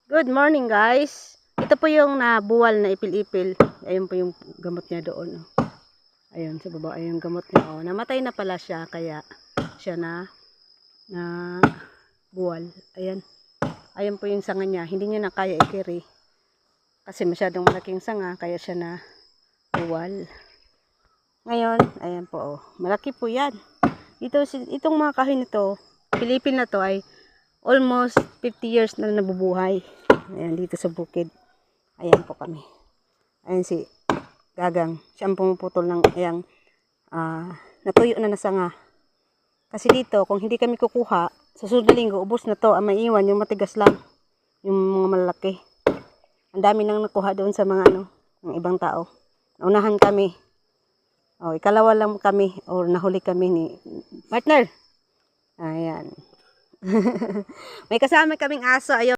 Good morning guys. Ito po yung nabuwal na ipil-ipil. Ayun po yung gamot niya doon. Ayun sa baba ay yung gamot niya. Namatay na pala siya kaya siya na buwal. Ayan. Ayun po yung sanga niya. Hindi niya na kaya i-carry. Kasi masyadong malaking sanga kaya siya na buwal. Ngayon, ayan po. Malaki po yan. Itong mga kahoy nito, ipil-ipil na to ay almost 50 years na nabubuhay. Ayan, dito sa bukid. Ayan po kami. Ayan si Gagang. Siya ang pumuputol ng ayan, natuyo na nasanga. Kasi dito, kung hindi kami kukuha, sa susunod na linggo, ubos na to. Ang maiiwan, yung matigas lang. Yung mga malalaki. Ang dami nang nakuha doon sa mga ng ibang tao. Naunahan kami. Ikalawa lang kami, o nahuli kami ni partner. Ayan. May kasama kaming aso. Ayun.